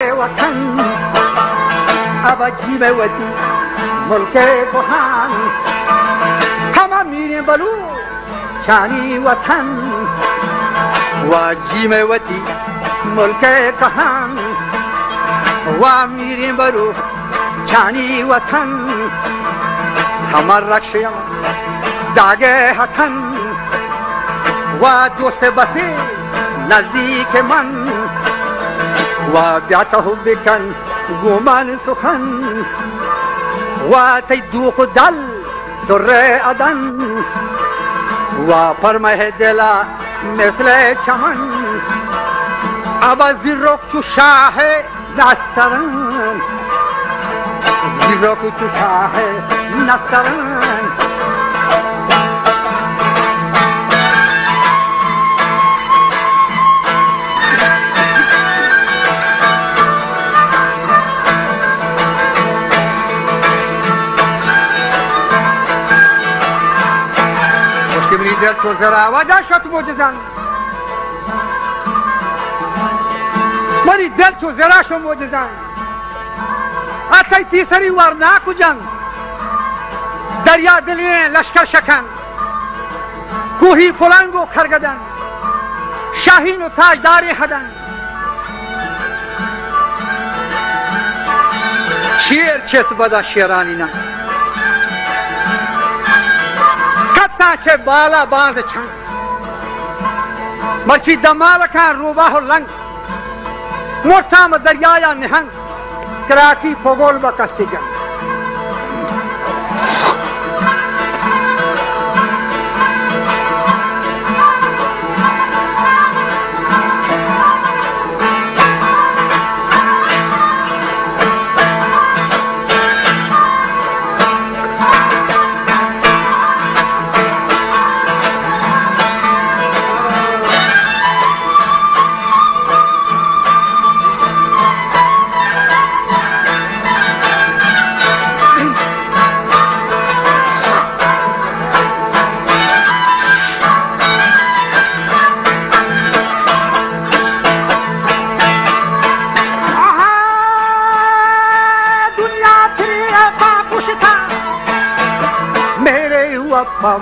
وطن عجیب وطن ملک کهن همه میریم بلو شانی وطن و عجیب وطن ملک کهن و میریم بلو شانی وطن همه رکشیم داگه هتن و دوست بسی نزدیک من و بیاته بکن گمان سخن و تی دوخ دل در عدن و پرمه دلا مثل چمن ابا زیرک چو شاه نسترن زیرک چو شاه نسترن دل تو زرا وجه شد موجزن منی دل تو زرا شو موجزن اتی تیسری ورنا کجن دریا دلی لشکر شکن کوهی پلنگ و خرگدن شاهین و تاجداری هدن شیر چت بدا شیرانی نه چه بالا باز چند مرچی دمال کن روباه و لنگ مرتام دریایا نهنگ کراکی پگول با کستی جنگ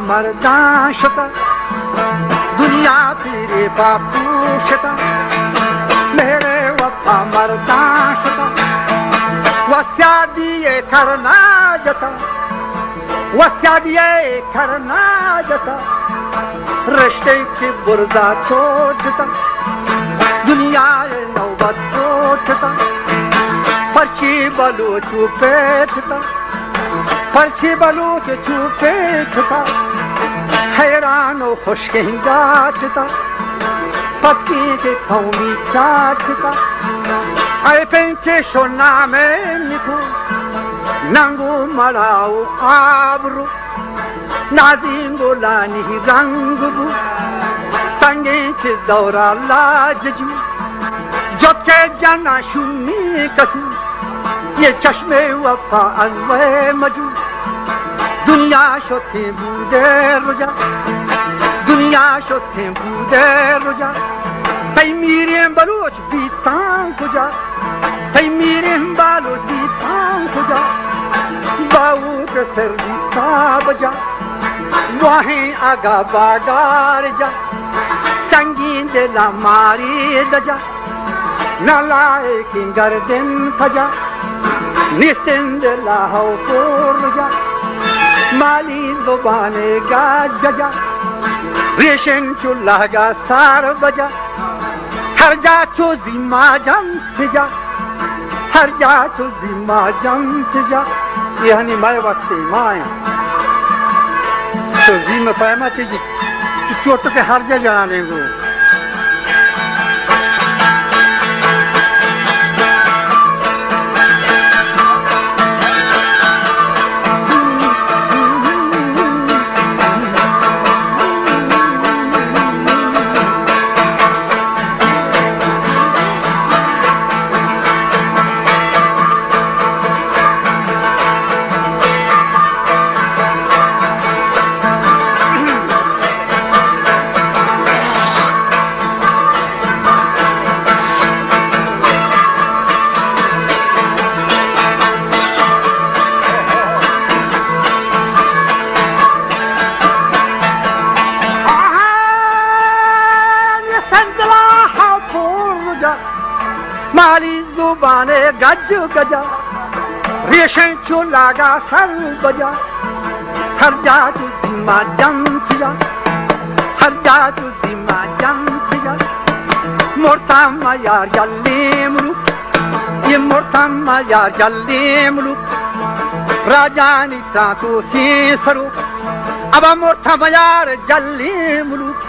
मर्दां शता दुनिया तेरे बापू शता मेरे वफा मर्दां शता वस्यादिए करना जता वस्यादिए करना जता रिश्ते की बुर्दा छोड़ देता दुनिया नौबत छोड़ता पर्ची बलूच पेटता पर्ची बलूच छुपेटता हैरान और खुशकिन जाटता पक्की के कौमी चाटता ऐ पेंचे सोना में निको नंगो मराओ आबरू नाजिंगो लानी रंग बू तंगे चे दौरा लाजजू जो के जाना शुमी कसू ये चश्मे वफा अनवे मजू दुनिया शोथे बूदे रुजा दुनिया शोथे बूदे रुजा तई मीरे बलोच बीतां कुजा तई मीरे बलोच बीतां कुजा बाऊ के सर बीता बजा वाहें आगा बागार जा संगीन दे ला मारी दजा न लाए की गर्दन फजा निस्तें दे ला हो पोर जा माली ज़ुबाने का जजा रेशन चुल्ला का सार बजा हर जा चो जिम्मा जम जा हर जा चो जिम्मा जम जा ये हनी माय वक्त माया तो जिम्मा पैमा तेजी चोट के हर जा जाने को काली जुबान गज गजा रेशे चो लागा सर बजा हर जात सीमा जंतिया हर जात सीमा जंतिया मोरता मायार जल्ली मुलुक ये मोरता मायार जल्ली मुलुक राजानी ताको सीसरो अब मोरता मायार जल्ली मुलुक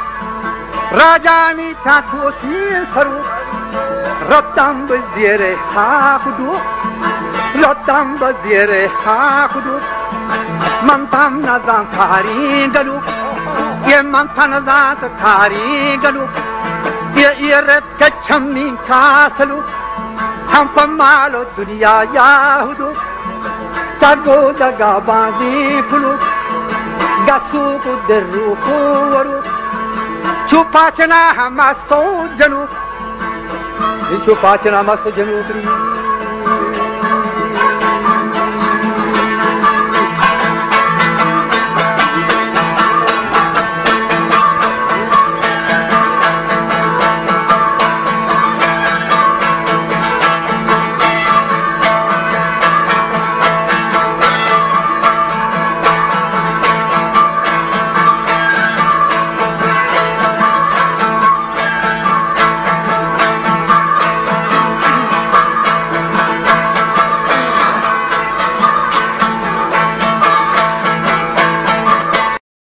राजानी ताको सीसरो रत्तम बजिरे हाकुदो रत्तम बजिरे हाकुदो मंतम नज़ां थारी गलु ये मंथन ज़ात थारी गलु ये रत कच्छमी कासलु हम पमालो दुनिया याहुदो तगो जगा बांधी फुलु गसु कुदरु कोवरु चुपाचना हमस्तो जनु चुपाचना मस्त जनु